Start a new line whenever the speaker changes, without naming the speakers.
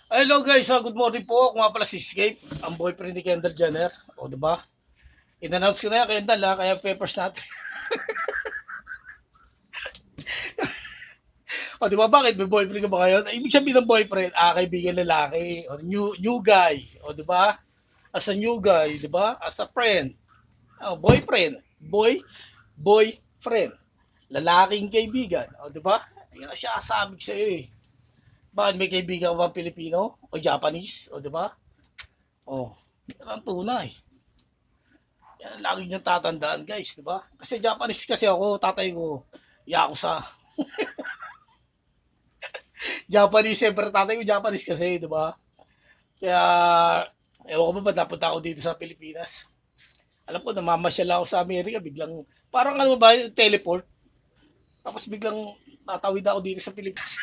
Hello guys, good morning po. Ako nga pala si Escape, ang boyfriend ni Kendall Jenner. O, diba? In-announce ko na yan, Kendall, ha? Kaya papers natin. O, diba? Bakit? May boyfriend ka ba ngayon? Ibig sabihin ng boyfriend, kaibigan lalaki. O, new guy. O, diba? As a new guy, diba? As a friend. O, boyfriend. Boyfriend. Lalaking kaibigan. O, diba? Yan ang siya kasabig sa'yo eh. Bakit may kaibigan ka bang Pilipino? O Japanese? O, diba? O, yan ang tunay. Yan ang lagi niyong tatandaan guys, di ba? Kasi Japanese kasi ako, tatay ko, Yakuza. Japanese, siyempre tatay ko Japanese kasi, di ba? Kaya, ewan ko ba napunta ako dito sa Pilipinas. Alam ko, namamasyal ako sa Amerika, biglang, parang ano ba, teleport. Tapos biglang natawid ako dito sa Pilipinas.